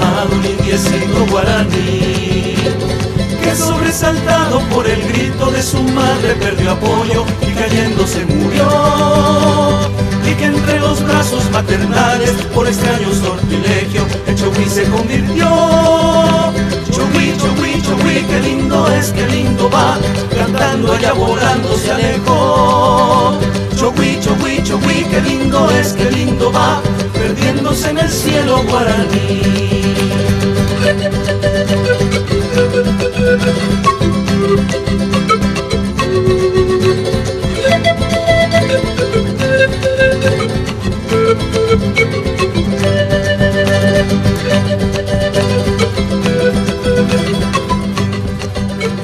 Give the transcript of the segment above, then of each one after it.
amado limpiecito guaraní, que sobresaltado por el grito de su madre perdió apoyo y cayendo se murió, y que entre los brazos maternales por extraño sortilegio el Chogui se convirtió. Chogui, Chogui, Chogui, qué lindo es, qué lindo va, cantando allá volando se alejó. Chogui, Chogui, Chogui, qué lindo es, qué lindo va, perdiéndose en el cielo guaraní.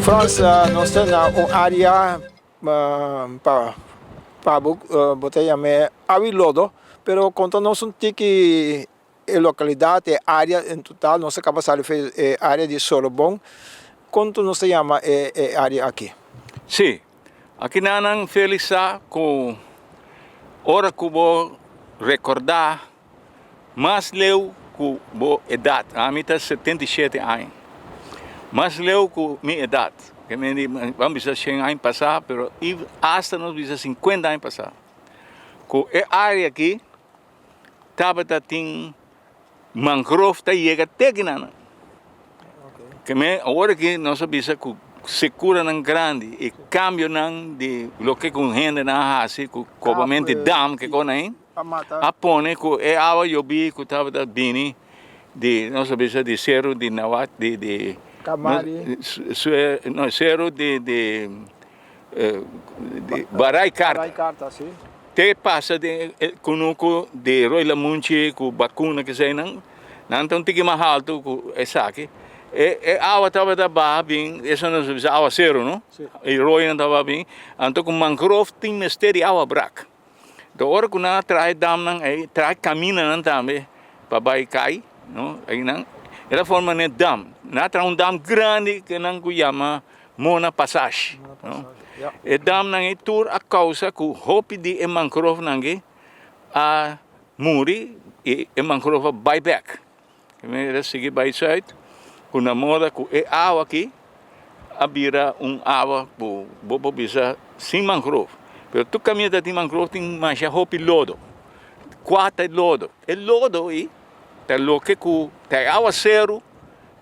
França, nós temos uma área para botar Avilodo, pero quando nós não temos que localidade, área em total, nós acabamos de fazer área de Sorobon, quanto nós chama área aqui? Sim, aqui não feliz com hora que vou recordar, mas leu com a idade, a minha está 77 anos. Mas leu com minha idade, que vamos dizer 100 anos passar, mas hasta nós dizer 50 anos passar. Com a área aqui, estava tem mangrove tá chega até aqui nana. Que agora que nós sabemos que se cura não grande e cambio não de lo que com gente na assim com cobamente dam que com aí a pone com é água eu vi que estava da bini de nós sabemos de zero de nawat de Camari. No, zero de Barai Carta, sim. Te passa de kunuko de Roy Lamunchi ku bakuna que sei não então tem que mais alto ku essa aqui é água tava da bem essa não é água zero não e Roy não tava bem então com mangrove tem mistério água braca da hora que na trai dam não é trai camina não também para vai cai não aí não ela forma né dam na trai dam grande que não que chama Mona Passage e dam nangi tur a causa ku hopi di mangrove nangi a muri e mangrove buyback. Kami sige by side ku na moda ku e água aqui a vira água bu bobo bisa sem mangrove. Pero tu caminha da mangrove tem mais hopi lodo. Quatro lodo. E lodo e tá loque ku tá água zero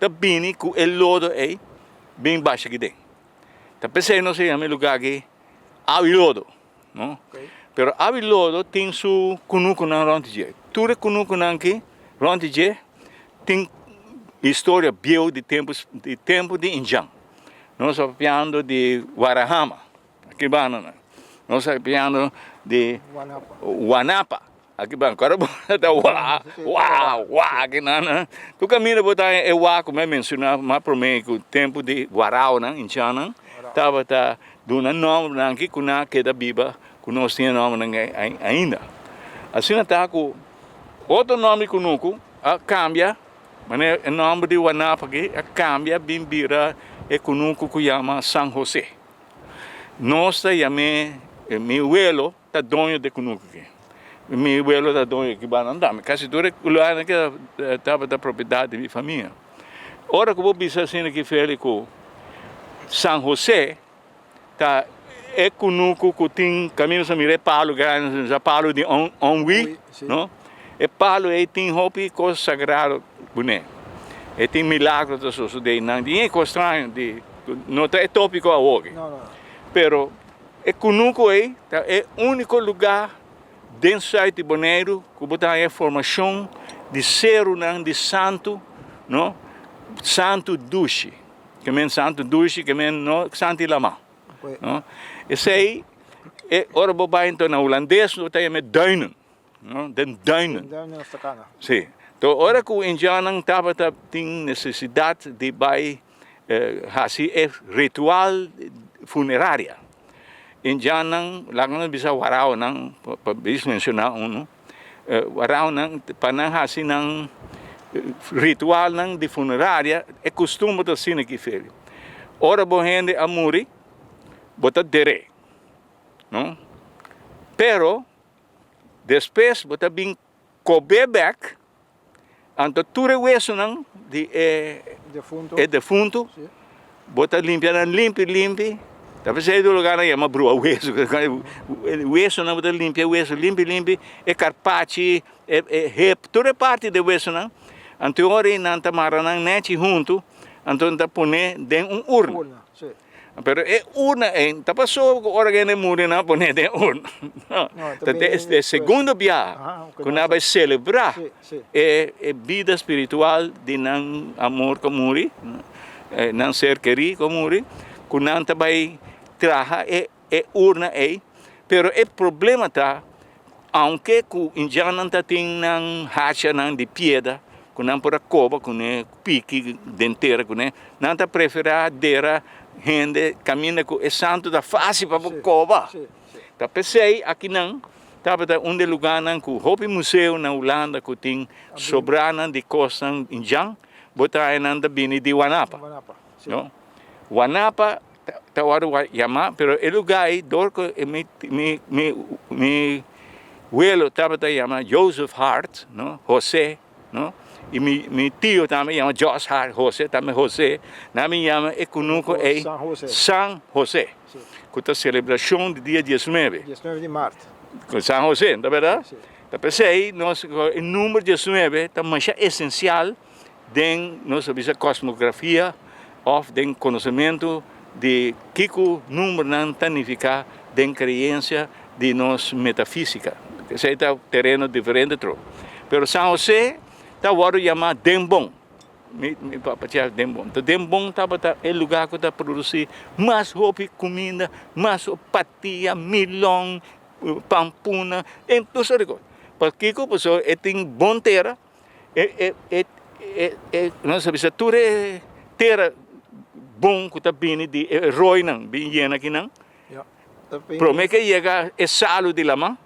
tá bini ku e lodo e bem baixo aqui dentro. Pensei não sei a lugar aqui Avilodo, não? Pero Avilodo tem su kunuku na rontige. Tudo kunuku na aqui rontige tem história bio de tempo de Injang. Nós falando de Warahama, aqui banana. Nós falando de Wanapa. Aqui banana. Agora tá uau, aqui nana. Tu caminha botar é uau como eu mencionava, mas para mim o tempo de Warau na Injang estava dando nome aqui com na que da Biba, que nós tinha nome ainda. Assim está com outro nome kunuku, cambia, mas o nome de Wanapa aqui cambia bimbira é kunuku que chama San José. Nós chamamos meu abuelo tá dono de kunuku aqui. Meu abuelo tá dono aqui banandam, quase tudo o lugar que estava da propriedade de minha família. Ora que vou pensar assim aqui feliz com San José tá é kunuku que tem caminho se mire palo grande já palo de onwi não é palo e tem hopi coisa sagrada boné e tem milagres da sociedade não é coisa estranha de não é tópico a hoje pero é kunuku é único lugar dentro de Bonaire que botar a formação de ser de santo não santo duche que men santo duche que men no santi lama no esse aí é ora bobai então na holandês não tem me duinen no den duinen sim então ora que o indiano tava tem necessidade de vai assim é ritual funerária indiano lá não bisa warau não para mencionar warau não para não assim não ritual não de funerária é costume da sina que fez. Ora bohende a muri, bota dere, não? Pero depois bota bem cobebek, Anto ture hueso nang di Defunto. defunto. Sì. Bota limpia nan limpi. Tapi sai do lugar na yama brua hueso. Hueso na bota limpia hueso limpi e carpacci e hip ture parte de hueso nang. Anto ori nan tamara nang neti junto. Anto nta pone den urna. Urna, sì. Pero urna tapa so ora que ne muri na pone den urna. No. também Este segundo dia, okay, quando vai celebrar Sì, sì. é vida espiritual de nan amor com muri, nan ser querido com muri, quando vai traha urna pero o problema tá, aunque ku indiana tá tem nan hacha nan de piedra, quando por a cova, com pique denteira, com não tá preferir dera gente caminha com é santo da face para Sì, cova. sì, sì. Tá pensei aqui não, tava um lugar não com hopi museu na Holanda que tem sobrana de costa em Jang, botar nan da bini de Wanapa, Manapa, sì. no? Wanapa tá hora chama, pero o lugar aí dorco me abuelo tava chama Joseph Hart, no? José, no? E mi tio também chama Josh Hart, José também José, na minha chama econuco é San José. San José. Sì. Com a celebração do dia 19. 19 de março. Com San José, não é verdade? Sim. Então, pensei, o número 19 é também essencial em nossa cosmografia ou em conhecimento de que o número não significa de crença de nossa metafísica. Esse é um terreno diferente. Mas San José está agora chamado Dembon. Meu papai tinha Dembon. Então, Dembon é o lugar que está produzindo mais roupa, comida, mais patia, milão, pampuna, então sabe coisa. Porque a pessoa tem bom terra, não sabe se tudo é terra bom que está bem de roi não, bem llena aqui não. Promete que chega é salo de lama.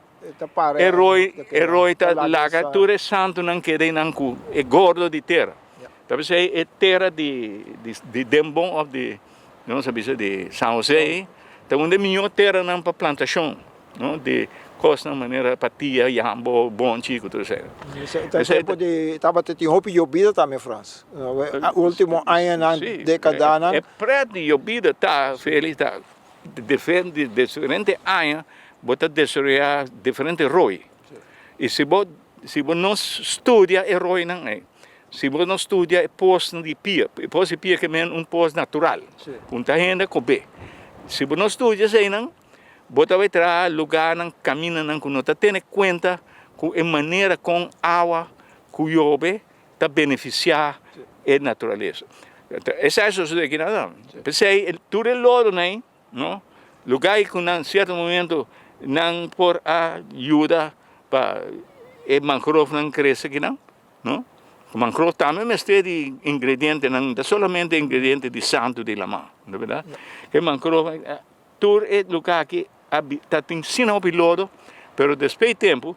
Roi está lá, tudo é santo não queda não cu, é gordo de terra. Talvez é terra de Dembon ou de não sabe se de São José. Então onde melhor terra não para plantação. No? De costa maneira patia, jambo, bom chico, tudo isso. Tempo de estava tendo roupa e obida também, França. O último ano na década. É preto e obida tá feliz tá diferente anos, bota desoriar diferente roi. E se você não estuda é roi não é. Se você não estuda é posto de pia, posto de pia que é posto natural. Punta renda com B. Se você não estuda sei não bota vai trazer lugar não caminha não não tá tendo conta com a maneira com água que chove tá beneficiar a natureza. Essa é a sociedade que nada. Pensei tudo é lodo né, não? Lugar que em certo momento não por ajuda para o mangrove não cresce aqui não, não? O mangrove também mas tem de ingrediente não, somente ingrediente de santo de lama, não é verdade? Que mangrove tudo é lugar que está ensinando o piloto, mas depois do tempo,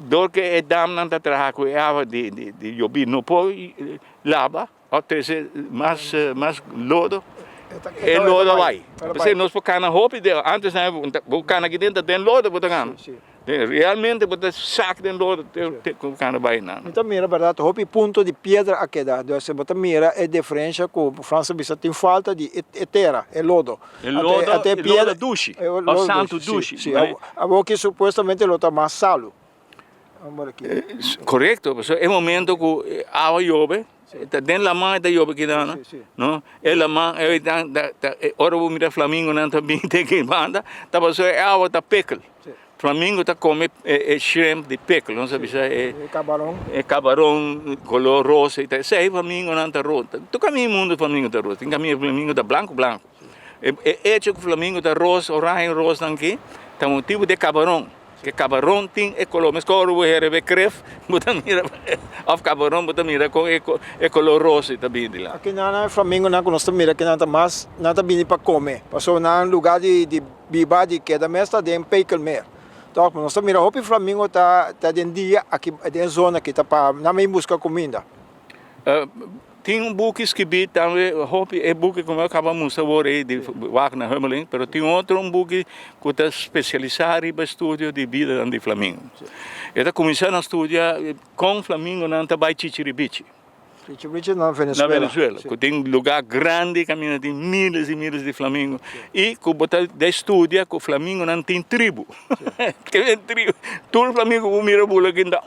do que é dam não está trabalhando com a água de chover, não pode lavar, ou ter mais lodo, e lodo vai. Porque nós colocamos roupa, antes o cana aqui dentro tem lodo, botamos. Realmente botar saco de lodo, com cana vai não. Então mira, verdade, roupa ponto de pedra aqui dá, então você bota mira é diferença com França bisa tem falta de terra, é lodo. Até pedra duche, o santo duche. Sim, agora que supostamente lo tá mais salo. Correto, é o momento que a água chove, dentro da mão da chove que dá, não? É a mão, ora vou mirar Flamengo não também tem que mandar, tá passando a água tá pecal. Flamengo está comendo shrimp de pickle, não sabe se é camarão. É camarão color rosa, então se é Flamengo não está rosa. Tu caminha mundo Flamengo está rosa, tem caminho Flamengo está branco. É que o Flamengo está rosa, orange rosa aqui, tem um tipo de camarão. Que camarão tem é color, mas quando o herbe cref, bota mira, of camarão bota mira com é color rosa também de lá. Aqui na Flamengo não nós mira que não tá mais, não tá bem para comer. Passou na lugar de biba de que da mesta de pickle mer. Então, nós mira roupa Flamengo tá dentro dia aqui dentro zona que tá para na meio buscar comida. Tem boek escrito também, é boek como eu acabamos de falar de Wagner Hummelin, mas tem outro boek que está especializado em estudo de vida de Flamengo. Ele começou a estudar com Flamengo na Chichiribichi. Chichiribichi na Venezuela. Na Venezuela, que tem um lugar grande, caminha tem milhares e milhares de Flamengo. E que botar de estudia que o Flamengo não tem tribo. Tem tribo. Todo Flamengo mira bola que dá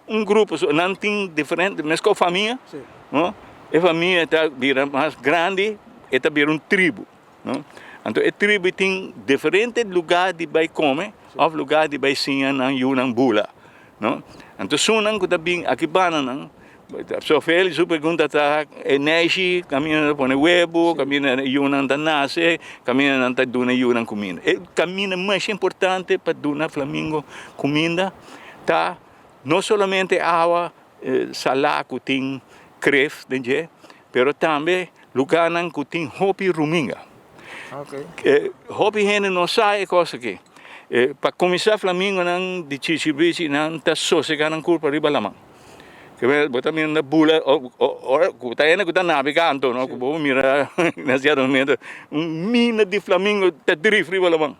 um grupo, não tem diferente, mas com a família. No? A família está mais grande, está uma tribo. No? Então, a tribo tem diferentes lugares de vai comer, ou lugares de vai sinha na Yunnan bula. No? Então, sunan que está bem aqui banana. So Félix pergunta tá energia, caminha para o huevo, caminha na Yunnan da nasce, caminha na duna Yunnan comida. O caminho mais importante para duna Flamengo comida tá não somente água salada que tem cref, pero também lugar que tem hopi ruminga. Hopi gente não sabe coisa que para começar Flamengo não de Chichiribichi não tá sossegado na culpa riba lamang. Que botar mina na bula ou tá ainda que tá navegando, não que vou mirar na certo momento mina de Flamengo tá drift riba lamang.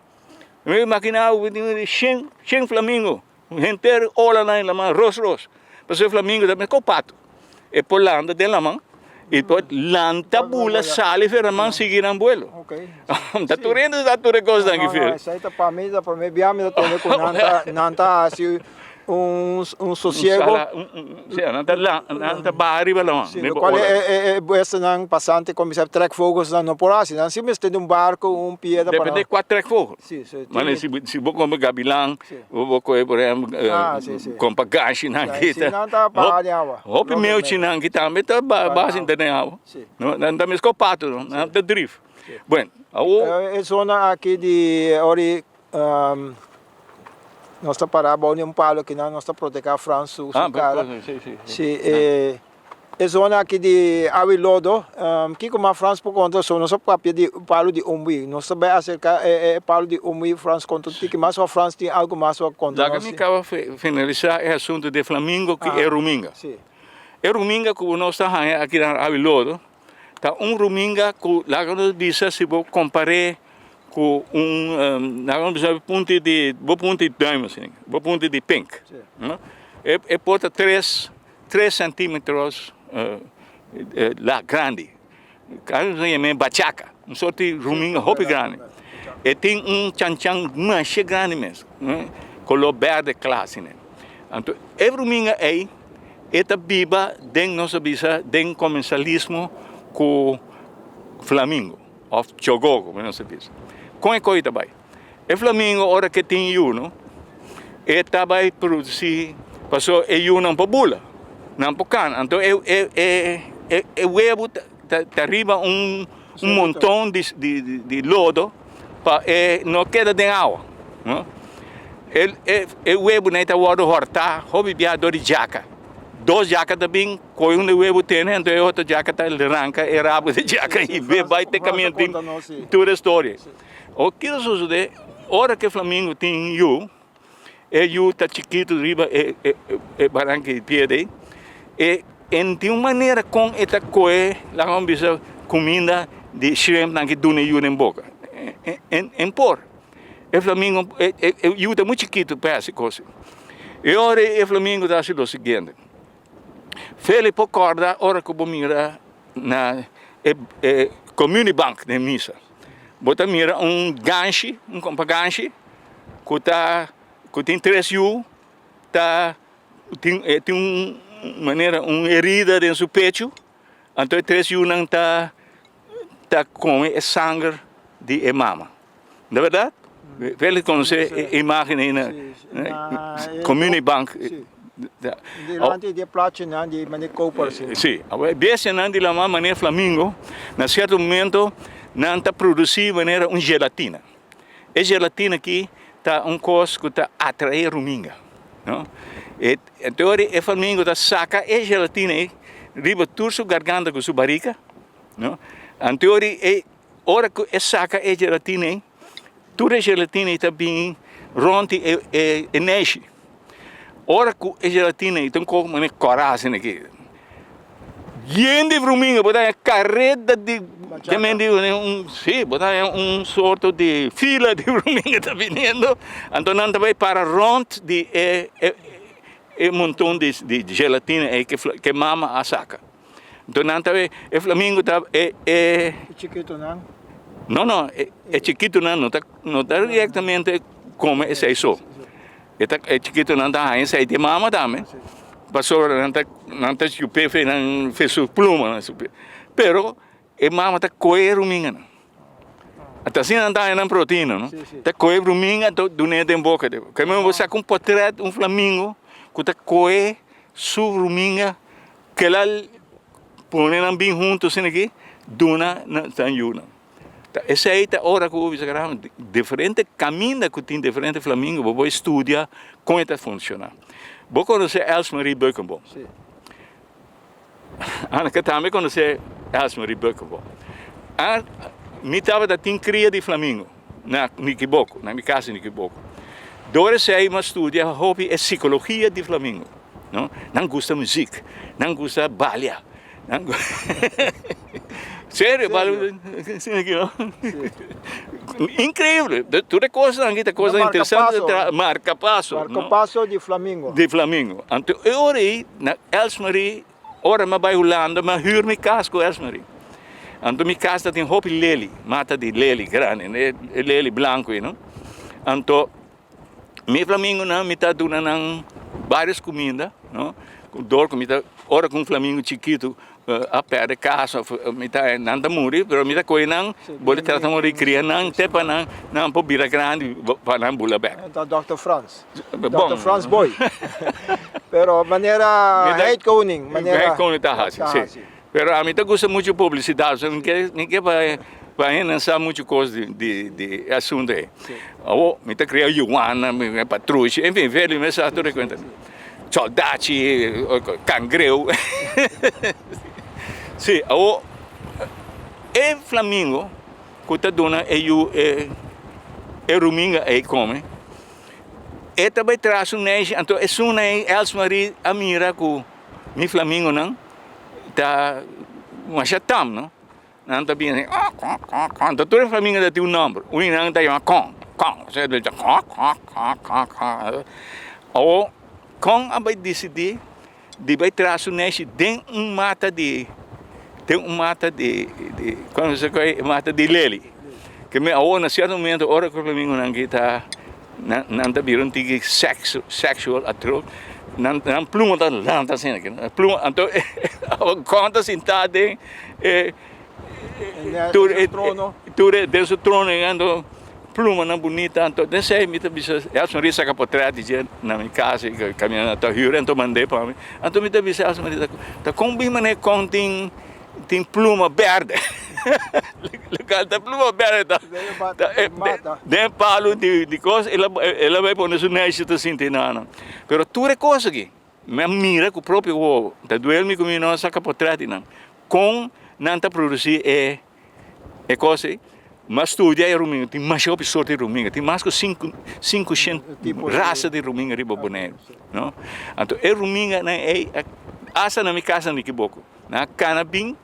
Me maquinava de 100 Flamengo, gente olha lá em lamang ros. Pasal Flamengo também com pato. E por landa de lamang, e por lanta bula sale ferramang seguir ang vuelo. Okay. Taturendo da ture coisa que fez. Essa aí tá para mim viame da tone com nanta assim sossego. Sim, nanta barri balamang. Qual é essa não passante como se track fogos não por assim, não se mesmo tem barco pieda para. Depende 4 track fogos. Sim, mas se vou como gabilang, vou comer por exemplo com pagashi na kita. Não tá para água. Hope meu tinang kita também tá base entendeu? Não tá mesmo copato, não tá drift. Bueno, é zona aqui de ori nós está parado um palo que nós está proteger a França, o cara. Sim. É zona aqui de Avilodo, que como a França por conta só nós só de palo de umbi, nós também acerca palo de umbi França contra que mais a França tem algo mais a contar. Já que me acaba finalizar o assunto de Flamengo que é Ruminga. Sim. É Ruminga que nós está aqui na Avilodo, tá Ruminga que lá quando diz se vou comparar com ponto de diamond, ponto de pink. É porta 3 centímetros lá grande. Cara, se chama bachaca, sorte de ruminga hopi grande. E tem chanchan mais grande mesmo, color verde classe, né? Então, ruminga é biba den nossa bisa den comensalismo com Flamengo, ou Chogogo, como nós diz. Com a coisa também. O Flamengo, hora que tem uno, também produzir, passou uno para bula, não para cana. Então, o huevo arriba montão de lodo, para não queda de água. O huevo não está guardado hortar, hobby biador de jaca. 2 jacas também, com um huevo tem, então outra jaca está arranca, rabo de jaca e vai ter caminho de toda a história. O que sucede, hora que o Flamengo tem está chiquito, riba, barranca de piede, e de uma maneira com esta coisa, lá vamos ver comida de shrimp que duna em boca. Em por. O Flamengo está muito chiquito para essa coisa. E ora o Flamengo está assim o seguinte. Felipe acorda, hora que eu mira na Community Bank de Misa. Bota mira ganche, compa ganche, que tem 3 U, tem maneira, herida dentro do seu peito, então 3 U não tá com sangue de mama. Não é verdade? Felipe conhece a imagem na Community Bank. Delante de platina de maneira copper. Sim, bem não de la maneira Flamengo, na certo momento não está produzindo maneira gelatina. A gelatina aqui está coisa que está atrair ruminga, não? Então o Flamengo está saca a gelatina riba turso garganta com sua barriga, não? Então hora que saca a gelatina, toda a gelatina está bem ronte e neche. Ora que a gelatina tem como coragem aqui. bien de fruminga, botar a carreta de também de sim, botar um sorto de fila de fruminga tá vindo, então não também para rond de montão de gelatina que mama a saca. Então não também o flamingo tá Chiquito, não? não, é chiquito não tá diretamente como esse isso. É chiquito não tá aí sai de mama também. Passou não tá que o pé fez sua pluma, pero e mama tá coer ruminga. Até assim não tá na proteína, não? Tá coer ruminga do dentro em boca. Como você com portrait flamingo que tá coer sua ruminga que ela põe na bem junto assim aqui, duna na tanjuna. Essa aí tá hora que eu vejo diferente caminho que tem diferente flamingo, vou estudar como está funciona. Vou conhecer Else-Marie Beukenboom. Sim. Eu também conhecer Else-Marie Beukenboom. Me estava da tem cria de flamingo na Niquiboco, na minha casa em Niquiboco. Dora sei uma estudia hobby é psicologia de flamingo, não? Não gosta música, não gosta balha, não. Sério, balha, incrível. Toda coisa aqui, coisa interessante, marca passo de flamingo. De flamingo. Então eu orei na Else-Marie, ora me vai Holanda, me huur me casa com Else-Marie. Então minha casa tem hobby leli, mata de leli grande, leli branco, não? Então meu flamingo não me está dando várias comidas, não? Dor comida, ora com flamingo chiquito a pé de casa, me está nada muri, pero me está coi não, pode tratar de criar não, até para não pode virar grande para não bula bem. Então Dr. Franz, Dr. Franz Boy, pero maneira hate coding, maneira tá assim. Pero a mim tá gosta muito de publicidade, ninguém vai lançar muita coisa de assunto aí. Me está criando Joana, Patrucci, enfim, velho, mas já tudo conta. Soldati, cangreu. Sim, o flamingo, que está dando ruminga aí come. E também traz neige, então é só nem Else-Marie a mira com mi flamingo não, tá uma chatam, não? Não tá bem, então todo flamingo dá teu nome, o não tá uma você diz o com a vai decidir de vai trazer neige dentro mata de quando você vai mata de leli, que me ao na certo momento hora que o flamingo não está não tá virando tige sexual atro não pluma tá lá tá assim pluma então conta sentada dentro do trono ando pluma não bonita então desse aí me tá bisa Else-Marie saca portrait de na minha casa caminhando tá rio então mandei para mim então me tá bisa Else-Marie tá combina com tem pluma verde legal tá pluma verde tem palo de coisa ela vai pôr no neige tá sintinando pero tudo é coisa aqui me mira com o próprio ovo tá doendo comigo não saca portrait não com não tá produzir é coisa mas estudia é ruminga tem mais sorte de ruminga tem mais que 500 raças de ruminga riba boneiro não então é ruminga né asa na minha casa no Niquiboco na canabim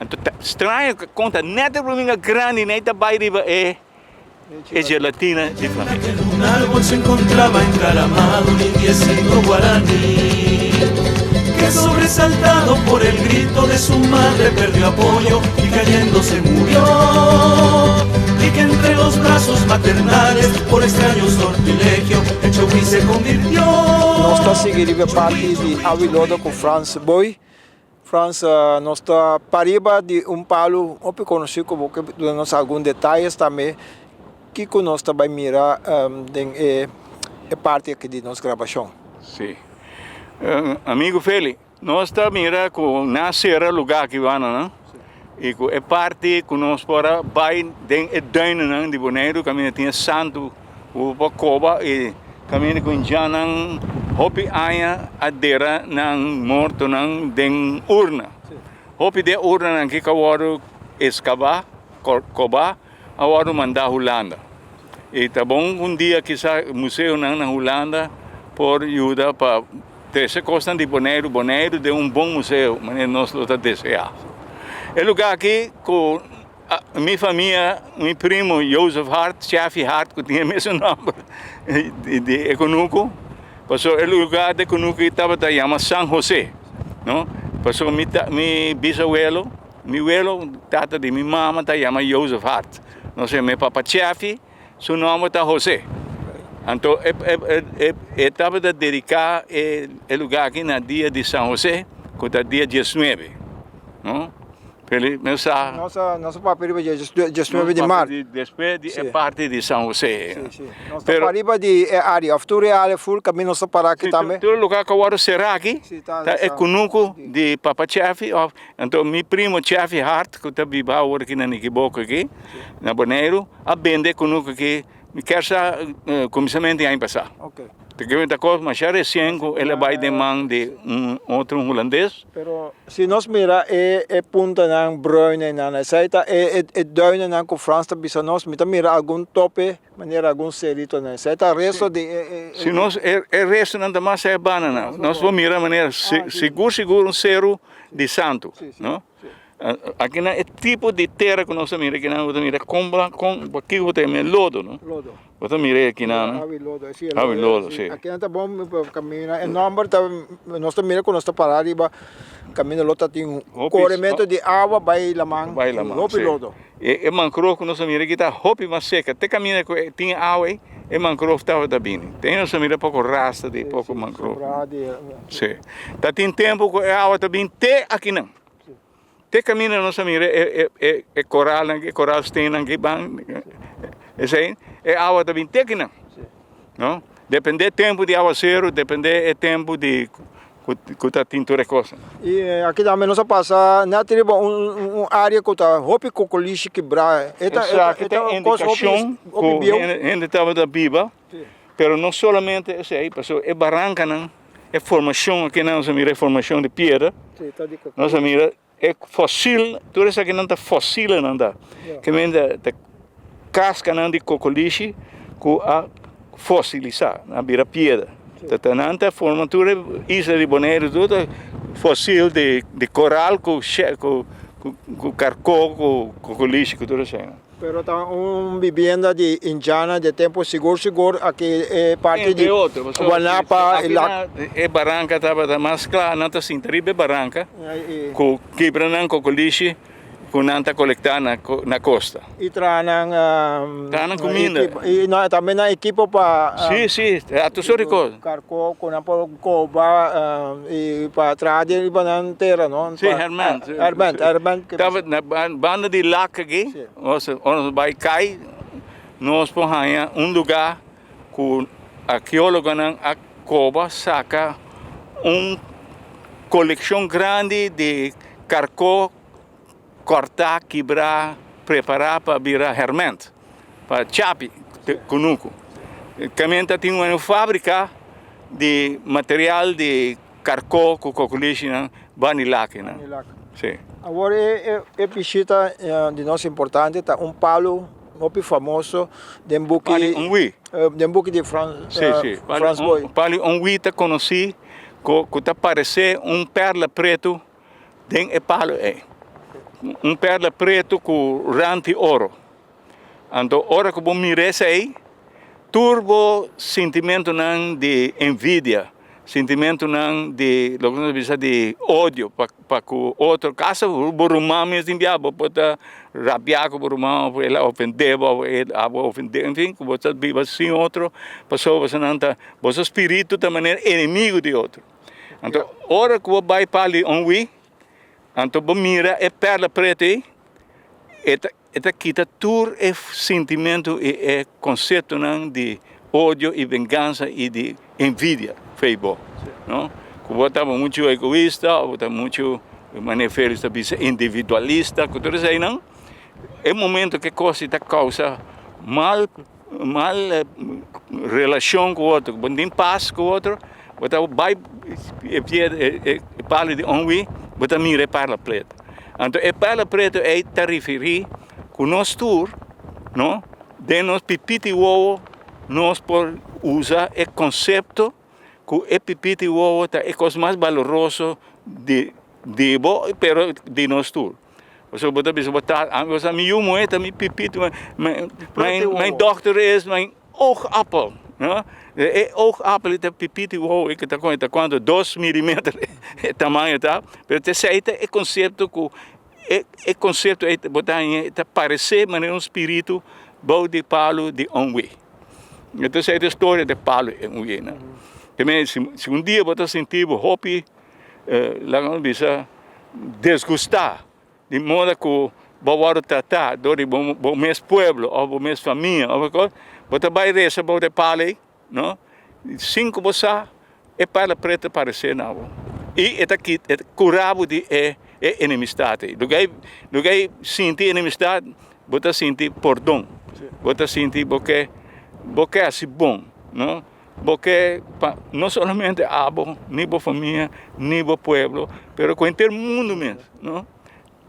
então estranho que conta neta ruminga grande neta bairiba é gelatina de flamingo. En un árbol se encontraba encaramado un indiecito guaraní que sobresaltado por el grito de su madre perdió apoyo y cayendo se murió y que entre los brazos maternales por extraño sortilegio el Chogui se convirtió. Nós está seguindo a parte de Avilodo com Franz Boy. Franz, nós está pariba de palo, um pouco conhecido como que nós alguns detalhes também que nós também mirar parte aqui de nossa gravação. Sim. Amigo Feli, nós está mira com nascer lugar que vai, não? E é parte que nós para vai dentro duino de Bonaire, caminho tinha santo o Bacoba e caminho com janang hopi aya adera nang morto nang den urna. Hopi de urna nang que kawaru escava Coba awaru mandar Holanda. E tá bom dia que sa museu na Holanda por ajuda para essa costa de Bonaire de um bom museu, mas nós lo tá desejar. É lugar aqui com a minha família, meu primo Joseph Hart, chefe Hart, que tinha mesmo nome de Econuco. Passou é lugar de Econuco que estava chamado San José, não? Passou meu bisabuelo, meu abuelo, tata de minha mama, está chamado Joseph Hart. Não sei, meu papá chefe, seu nome está José. Então, estava a dedicar o lugar aqui no dia de São José, que é dia 19, não? Nossa papel é 19 de março. Depois é parte de São José. Sim. Nossa papel de área, a futura área full, caminho nossa para aqui também. Todo lugar que eu vou será aqui, é conuco de Papa Chefe. Então, meu primo Chefe Hart, que está vivo agora aqui na Niquiboco, aqui, na Bonaire, a vender conuco aqui. Quer saber, começamento em passar. Ok. Porque muita coisa, mas já recém ele vai de mão de outro holandês. Pero se nós mira punta ng bruine na aceita duine na com França bisa nós mira algum tope maneira algum cerito na aceita resto de se nós resto não mais é banana nós vamos mirar maneira seguro um de santo, não? Aqui na tipo de terra que nós mira que não mira com aqui o tem lodo, não? Lodo. Você mira aqui na lodo, sim. Aqui não tá bom caminhar. O número tá nós mira com nós parar riba caminho lota tem corrimento de água vai lamang. Lodo. E mangrove nós mira que tá hopi mais seca. Até caminha tem água aí. E mangrove estava da bem. Tem nós mira pouco rasta de pouco mangrove. Sim. Tá tem tempo que a água tá bem até aqui não. Te caminha nossa mira coral tem aqui bang. Esse aí é água também tem que não. Depende do tempo de aguaceiro, depende do tempo de que tintura coisa. E aqui também nós passa na tribo área que tá hopi cocoliche quebrar. Esta indicação que ainda estava da biba. Pero não somente esse aí, passou é barranca não. É formação aqui não se mira formação de pedra. Nós mira é fóssil, tudo isso aqui não está fóssil não dá. Que vem da casca não de cocoliche com a fossilizar, na vira pedra. Então não está formatura isla de Bonaire tudo fóssil de coral com carcó, com cocoliche, tudo isso. Pero tá vivienda de indiana de tempo seguro aqui é parte de outro. Guanapa e barranca estava mais clara, não está assim, terrible barranca, com quebranão cocoliche, com nanta colectar na costa. E tranang comida. E também na equipo para Sim, a tesouro coisa. Carco com na coba e para trazer banan terra, não? Sim, Herman. Tava na banda de lac aqui, nós vai cair, nós põe lugar com arqueólogo a coba saca coleção grande de carco cortar, quebrar, preparar para virar hermente, para chapi, conuco. Camenta tem uma fábrica de material de carcó com cocoliche, banilac, né? Sim. Agora é piscita de nós importante, tá palo muito famoso de buque de France Boy. Palo tá conheci, que tá parece perla preto, tem palo é. Perla preto com rante ouro. Então, hora que eu mirei aí, turbo sentimento de envidia, sentimento de ódio para o outro. Caso o burumão me enviava, para rabiar com o burumão, para ele ofender, enfim, que você vive assim outro, passou você não tá, você espírito também é inimigo de outro. Então, hora que eu vai para ali então, mira perla preta aí, eta quita todo o sentimento e conceito de ódio e vingança e de envidia, Facebook, não? Que estava muito egoísta, estava muito manifesta individualista, que tudo isso aí não. É o momento que coisa está causa mal relação com o outro, quando tem paz com o outro, você vai para de onde você mira perla preta. Então, a perla preta é te referir com nós tour, não? De nós pipiti ovo, nós por usar o conceito que é pipiti uou tá é coisa mais valoroso de bo, pero de nós tudo. Você bota bisa botar, você me humo é também pipiti, mijn dochter is mijn oogappel, né? É oogappel é pipiti uou, é que tá quando 2 milímetros é tamanho tá, pero te sei é conceito que é conceito é botar em tá parecer mas é um espírito bom de Paulo de Onwe. Então essa é a história de Paulo e Onwe, né? Também se dia você sentir hopi lá não bisa desgustar de modo que bawaro tratar do bom mes pueblo ou bom mes família ou coisa você vai receber bom Paulo, não? 5 você é para preta parecer não. E é aqui é curado de enemistade. Do que sentir enemistade, você sentir perdão. Você sentir porque é assim bom, não? Porque não somente abo, nem a família, nem o pueblo, mas com o mundo mesmo, não?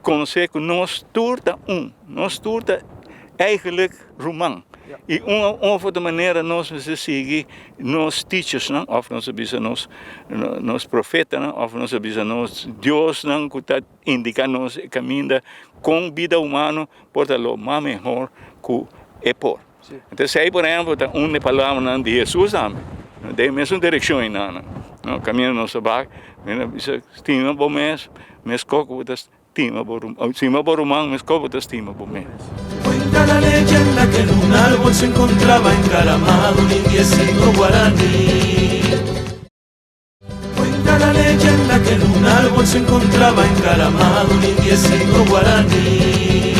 Conhecer que nós turta nós turta eigenlijk romano. E uma outra maneira nós seguir nos teachers, não? Of nós bisa nos profetas, não? Of nós bisa nos Deus, não? Que está indicando nos caminho com vida humana por lo mais melhor que é por. Então se aí por exemplo está uma palavra de Jesus também, de mesma direção não? Caminho nosso barco, bisa estima bom mes coco das estima por humano, mes coco das estima bom mes. Cuenta la leyenda que en un árbol se encontraba encaramado un indiecito guaraní. Cuenta la leyenda que en un árbol se encontraba encaramado un indiecito guaraní,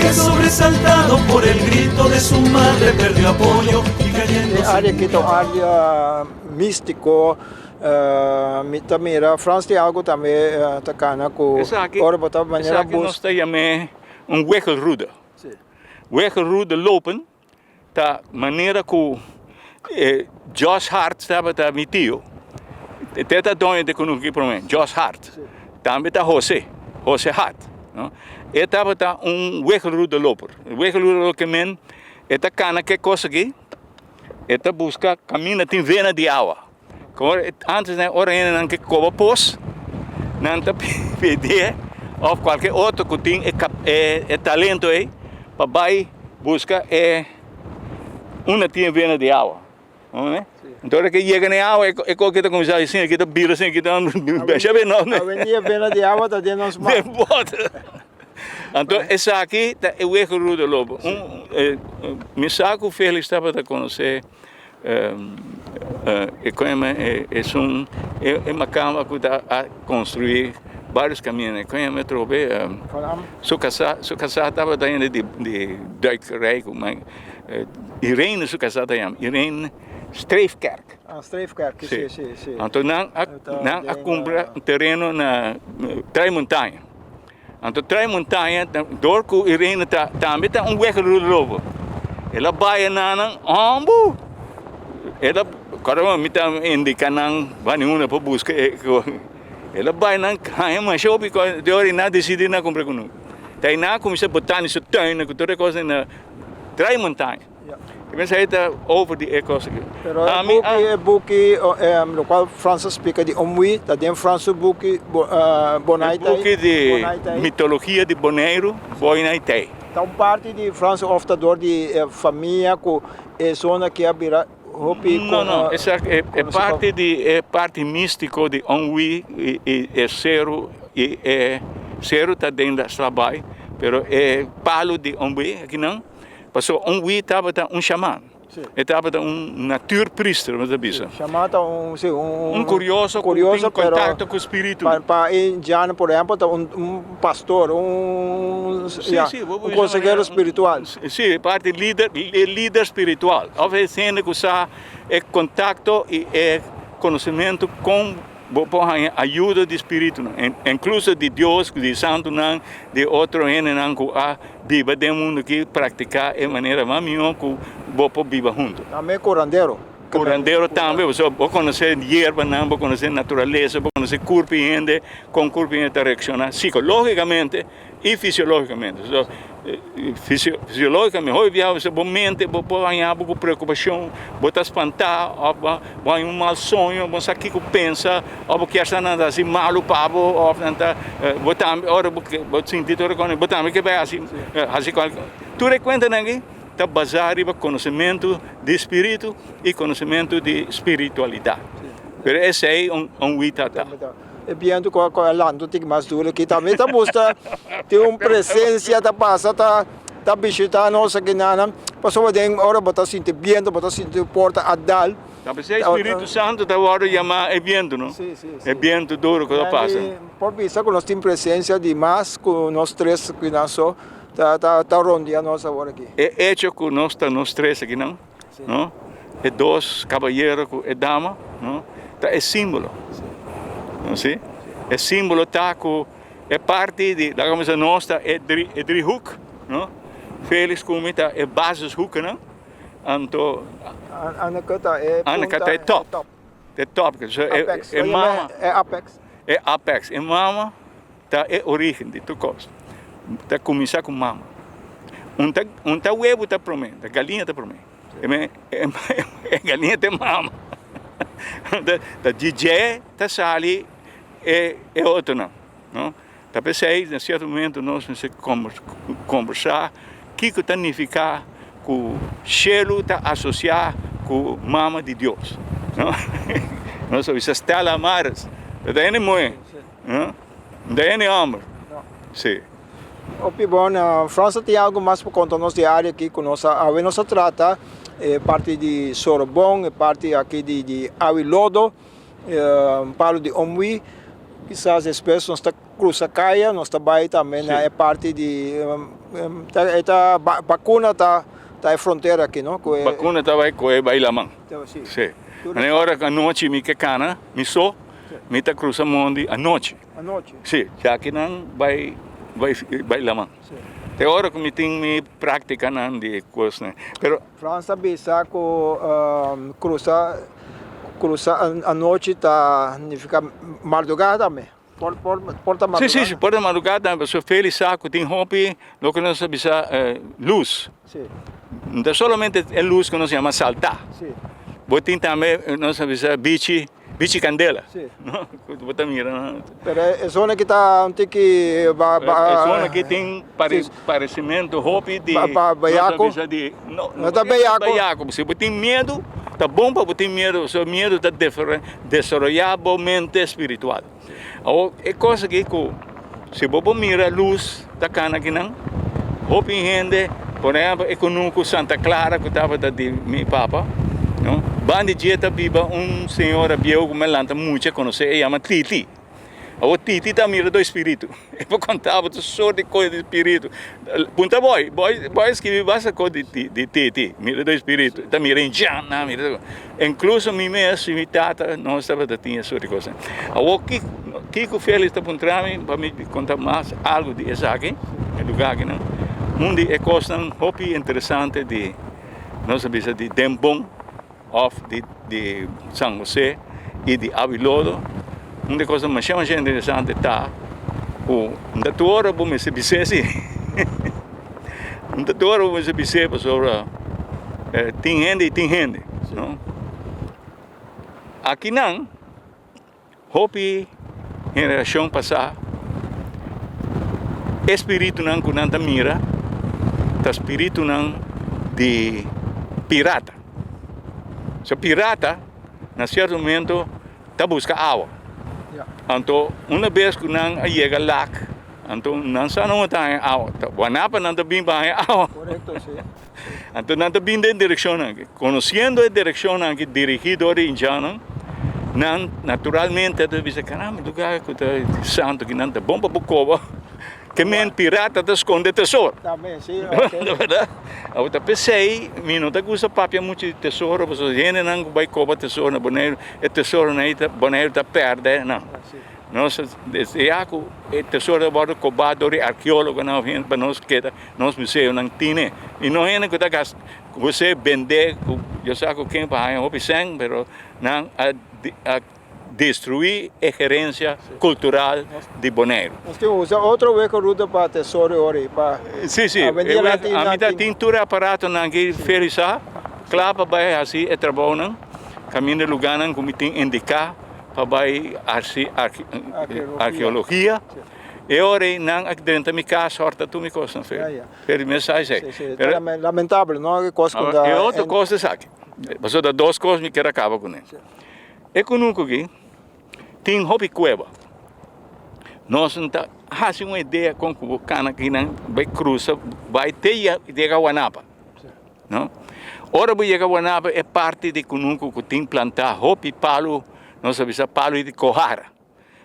que sobresaltado por el grito de su madre perdió apoyo y cayendo. Área que é área místico. Tamira, Frans tem algo também tacana com ora botar maneira nós temos wegelroede. Wegelroede lopen, da maneira que Josh Hart estava da meu tio. Teta dono de conosco para mim, Josh Hart. Também tá José Hart, não? Estava da wegelroede loper. Wegelroede que men, eta cana que coisa aqui? Eta busca caminha tem vena de água. Antes né, ora ainda não que coba pos, não tá pedir ou qualquer outro que tem talento aí, para vai buscar uma tinha vena de água, não é? Então que chega na água é qualquer que começar assim, aqui tá bira assim, aqui tá beija bem não, né? A vena de água tá dentro dos mares. Então essa aqui é o wegelroede lobo. Me saco feliz estava a conhecer. É uma cama que está a construir vários caminhos. Eu trouxe sua casa estava dentro de Duitsland, mas Irene sua casa estava Irene Streefkerk. Streefkerk, sim. Então não compra terreno na Trás-Montanha. Então Trás-Montanha, door que Irene também está wegelroede lobo. Ela vai na ambu. Ela, caramba, me está indicando vai nenhuma para buscar. Ela vai na caia, mas eu porque de hora não decidi não comprar conosco. Daí não comecei a botar nesse terreno, que toda coisa na Trás-Montanha. Mas aí está over de coisa. Pero é book no qual França explica de Onwe, tá dentro França book Bonaitai. Book de mitologia de Boneiro, Bonaitai. Então parte de França oftador de família com zona que abira. Não, essa é parte místico de Onwe e Zero está dentro da trabalho, mas é Paulo de Onwe aqui não, passou Onwe estava xamã, estava natuurpriester, mas é isso. Xamã curioso que tem contato com o espírito. Para indiano, por exemplo, pastor, conselheiro espiritual. Sim, parte líder espiritual. Oferecendo que usa contato e conhecimento com a ajuda do espírito, incluso de Deus, de santo, de outro que viva do mundo que praticar de maneira mais melhor que o viva junto. Também curandeiro. Curandeiro também, você pode conhecer hierba, não pode conhecer natureza, pode conhecer corpo e gente, com corpo e gente reacciona psicologicamente e fisiologicamente. So, fisiologicamente, hoje você pode mente, pode ganhar com preocupação, pode espantar, pode um mau sonho, pode saber o que pensa, ou pode estar assim malo, pavo, ou pode sentir tudo, pode também que vai assim, tu reconhece ninguém? Está baseado em conhecimento de espírito e conhecimento de espiritualidade. Mas esse é vitata. E viendo com a lando tem mais duro que também está mostra tem uma presença da passa tá visitando nossa que nada passou bem hora bota sentir viento bota sentir porta adal. Talvez o Espírito Santo da hora chamar é viento, não? Sim. É viento duro que passa. Por vista que nós temos presença de mais com nós três que nós só tá rondeando nossa hora aqui. É hecho que nós três aqui, não? Sim. Não? É dois cavalheiros e dama, não? É símbolo. Não sei? É símbolo tá que é parte da camisa nossa é de hook, não? Félix como tá é base hook, não? Então Anacata é top. É top, é mama. É apex. É apex. É mama tá é origem de tudo coisa. Tá começar com mama. Tá huevo tá para mim, tá galinha tá para mim. É galinha tá mama. Da DJ tá sali é outro não. Tá pensei, em certo momento nós vamos conversar que significa que o cielo está associado com a mama de Deus, não? Nós somos estela mares, daí nem mãe, não? Daí nem homem, sim. O Pibon, França tem algo mais para contar-nos de área aqui com nossa trata, parte de Sorbonne, parte aqui de Avilodo, Palo de Omui, quizás as pessoas estão cruzando a caia, nós também é parte de vacuna tá é fronteira aqui, não? Vacuna tá vai Bailamã. Sim. Na hora que a noite me cana, me só, me tá cruzando mundo a noite. A noite. Sim, já que não vai Bailamã. Tem hora que me tem me prática não de coisa, né? Pero França bisa ko cruzar a noite tá significa madrugada também. Porta madrugada. Sim, porta madrugada, você feliz saco tem hobby, lo que nós bisa luz. Sim. Não somente é luz que nós chama saltar. Sim. Botem também nós bisa bici candela. Sim. Não, botar mira. Pero é zona que tá tem que é zona que tem parecimento hobby de baiaco. Não tá baiaco. Você botem medo, tá bom para botem medo, seu medo tá desarrollado mente espiritual. É coisa que se você mira a luz da cana que não, houve gente, por exemplo, econômico Santa Clara que estava de meu papa, não? Bande dieta viva senhora viu como ela muito conhece, chama Titi. O Titi tá mira do espírito. Eu vou contar você só de coisa de espírito. Punta boy escrever basta coisa de Titi, mira do espírito. Tá mira em Jana, mira. Incluso minha tata não estava tinha só de coisa. O Kiko Félix está puntrami para me contar mais algo de essa aqui, no lugar aqui não. Mundo é coisa hobby interessante de nós sabemos de Dembon de São José e de Avilodo. Uma coisa mais interessante está o doutor vamos se bizer vamos se bizer sobre tem gente, não? Aqui não, hobby em relação passar, espírito não que não mira, tá espírito não de pirata. Se pirata, na certo momento, tá busca água. Então, uma vez que não chega lá, então não só não tem água, wanapa não tem bem água. Correto, sim. Então não tem bem de direção, conhecendo a direção que dirigidor indiano, não naturalmente tu bisa caramba lugar que tá santo que não tá bom para bucova. Que men pirata te esconde tesouro. Também, sim. Na verdade, eu te pensei, não te gusta papia muito de tesouro, porque gente não vai cobrar tesouro na boneiro, e tesouro não é boneiro tá perde, não. nós desde o tesouro da bordo cobador arqueólogo não vem para nós que nós museu não tem e não é que você vender eu sei que quem para o pisang pero não a destruir a gerência cultural de Bonaire. Nós temos outro ruta para tesouro hoje para sim a minha tintura aparato não que feliz claro vai assim é trabalho não caminho lugar não como tem indicar para arqueologia e ora não aqui dentro me casa horta tu me costa per mensagem é lamentável não que coisa e outra coisa sabe mas das duas coisas me quero acabar com isso é que nunca aqui tem hobby cueva nós não tá fazendo uma ideia com o cana que não vai cruzar vai ter a Guanapa não ora vai a Guanapa é parte de Kununku que tem plantar hobby palo nós sabemos palo de cohara.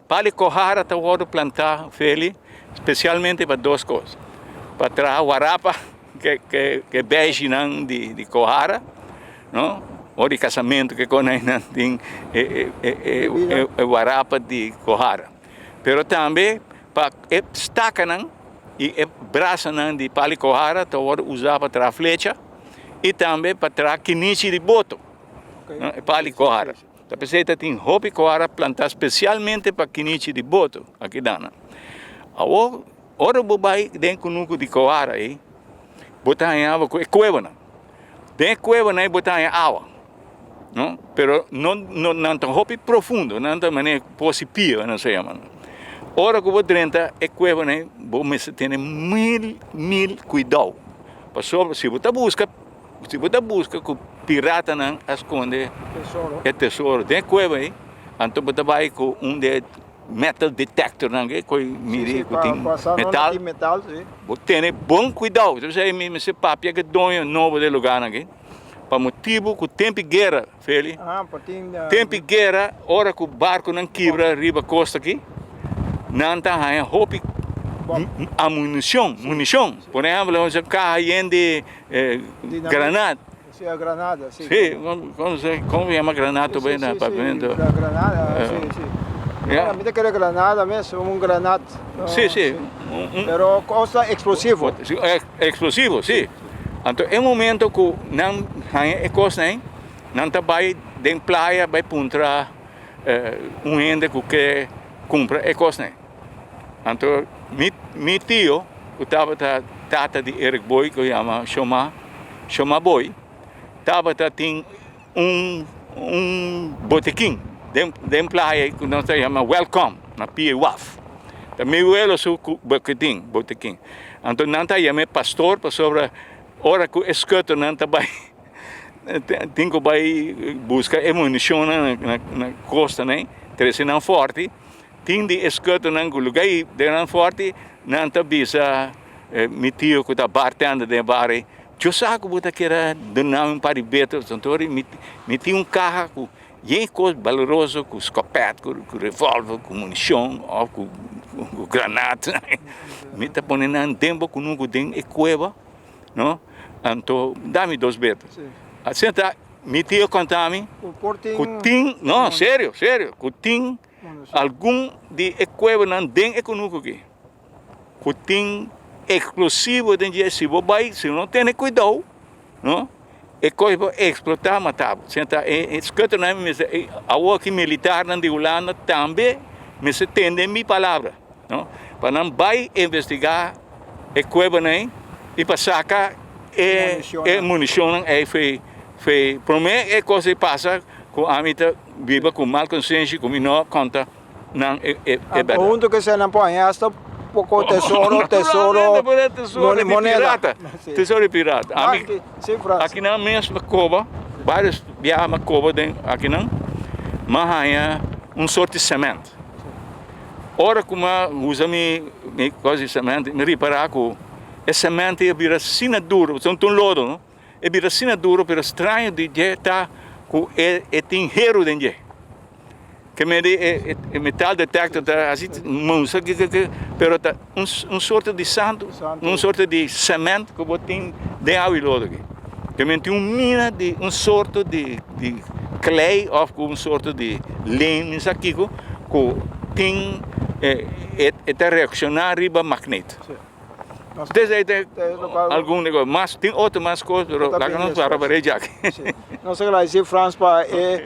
Palo de cohara está agora plantar feli, especialmente para duas coisas. Para trazer guarapa que beijo não de cohara, não? Ou de casamento que quando não tem guarapa de cohara. Pero também para estaca não e braça não de palo de cohara está agora usar para trazer flecha e também para trazer quiniche de boto, palo de cohara. A pessoa tem hobby coara plantar especialmente para quiniche de boto aqui dana. Agora vou vai dentro do de coara aí, botar em água é cueva não. Dentro cueva não botar em água, não? Pero não tão hobby profundo, não tão maneira positivo não se chama. Ora que vou dentro é cueva não, vou me ter mil cuidado. Passou se você busca que pirata não esconde o tesouro dentro cueva aí, então você vai com de metal detector não que mire que tem metal, você tem bom cuidado, você me se papia que dono novo de lugar não que, para motivo que tempo guerra, feli, tempo guerra, hora que o barco não quebra riba costa aqui, não tá aí roupa a munição, por exemplo, você carrega de granada. Sim, a granada, sim. Sim, como chama granada bem na pavimento? Granada, sim. A minha quer granada mesmo, granada. Sim. Pero coisa explosivo. Explosivo, sim. Então, é um momento que não é coisa nem, não tá vai de praia, vai puntra gente que quer comprar é coisa nem. Então, meu tio, que estava tata de Eric Boy, que chama Shoma Boy, estava tem botequim de praia que nós chama Welcome na Pia Waf. Também o elo seu botequim. Então não tá chama pastor para sobre hora que escuta não tá vai tem que vai buscar munição na costa né, treze não forte. Tem de escuta não lugar de não forte não tá bisa meu tio que tá bartender de bar. Eu sei que você quer donar para beto, então me tinha carro com coisa valorosa, com escopeta, com revólver, com munição, ou com granada. Me está ponendo em tempo que nunca tem cueva, não? Então dá-me 2 betos. Assim me tinha contado-me que tem, não, sério, que tem algum de cueva não tem econômico aqui, que tem explosivo dentro de se vai se não tem cuidado não é coisa explotar matar senta escuta não me a aqui militar na de Holanda também me se entende minha palavra não para não vai investigar é coisa nem e para sacar munição é foi para mim é coisa que passa com a mita viva com mal consciência com não conta não é verdade onde que se não põe esta pouco tesouro moneda. Tesouro de pirata. Aqui na mesma cova, vários viagens cova aqui não, mas há sorte de semente. Ora como usa coisa de semente, me reparar que a semente é vira sina duro, são tão lodo, não? É vira sina duro, pero estranho de tá que tem hero dentro. Que me de metal detector tá assim música pero tá sorte de santo sorte de semente que botem de água aqui que me tem mina de sorte de clay ou sorte de leme isso aqui que tem esta reaccionar riba magneto. Nós- Entonces, local- algum negócio, mas tem outro mais coisa, pero Tá lá bem, que nós isso. para ver já. Nós agradecemos, Franz, para o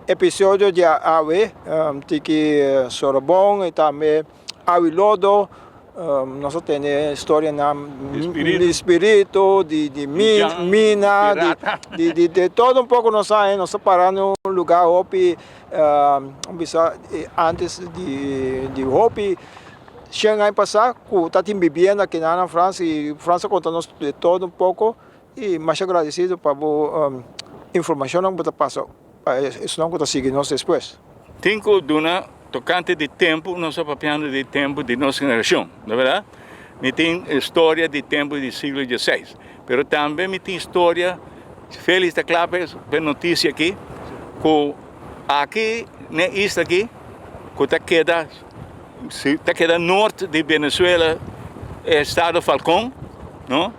episódio de AVE, que Sorobon e também Avilodo. Nós temos história Espírito. de espírito, de mina, pirata. de todo um pouco. Nós paramos num lugar hopi, antes de hopi. Cheguei a passar, que está vivendo aqui na França, e França conta-nos de todo um pouco, e mais agradecido para a informação que você passou. Isso não está seguindo nós depois. Tenho duna tocante de tempo, nós estamos falando de tempo de nossa geração, não é verdade? Me tem história de tempo do século XVI, mas também me tem história, feliz da clave, per notícia aqui, que aqui, nesta aqui, que está queda norte de Venezuela, é estado Falcón, não?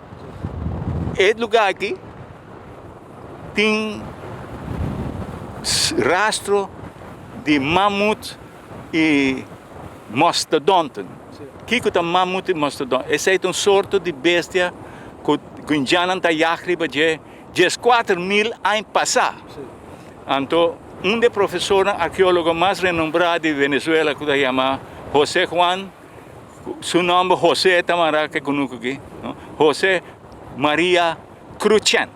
Esse lugar aqui tem rastro de mamute e mastodonte. O que é mamute e mastodonte? Essa é uma sorte de bestia que já não está arriba de 4.000 anos passados. Então, dos professores arqueólogos mais renombrados de Venezuela, que se chama José Juan, seu nome é José Tamara, que conheço aqui, José Maria Cruchent.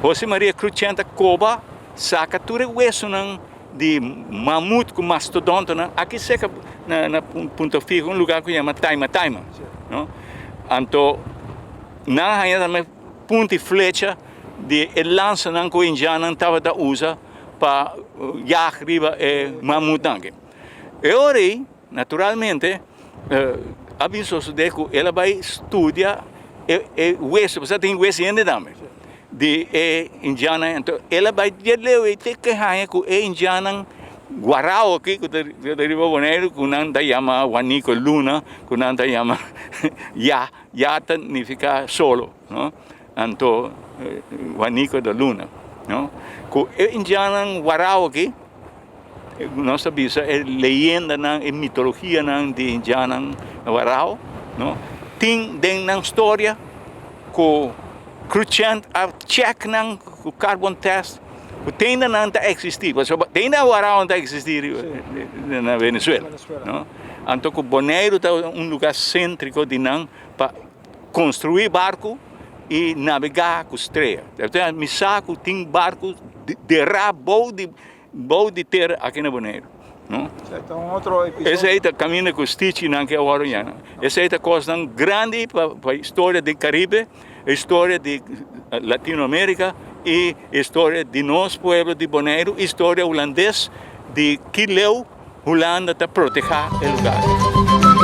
José Maria Cruchent Coba saca tudo isso de mamute com mastodonte, aqui seca na ponta fixa um lugar que se chama Taima. Então, na também ponta e flecha de lança que o indiano estava usa para já arriba mamute. E ora, naturalmente, aviso de que ela vai estudar o osso, você tem osso ainda também. De indiana, então ela vai dizer e te que há que indiana guarau aqui que deriva boneiro que não da chama Juanico Luna que não da chama ya significa solo, não? Então Juanico da Luna, não? Que indiana guarau aqui nós sabemos é leyenda é mitologia de indiana guarau, não? Tem na história que Cruchent a check o carbon test, o ainda não está existir, ainda agora não está existir na Venezuela, não? Então o Bonaire é lugar cêntrico de não para construir barco e navegar com estreia. Então Misaco tem barcos de boa de terra aqui na Bonaire. Não? Então, outro episódio. Esse aí é o caminho que o Stitch não quer agora. Esse aí é coisa grande para a história do Caribe, a história de Latinoamérica e a história de nosso povo de Bonaire, a história holandesa de que leu Holanda para proteger o lugar.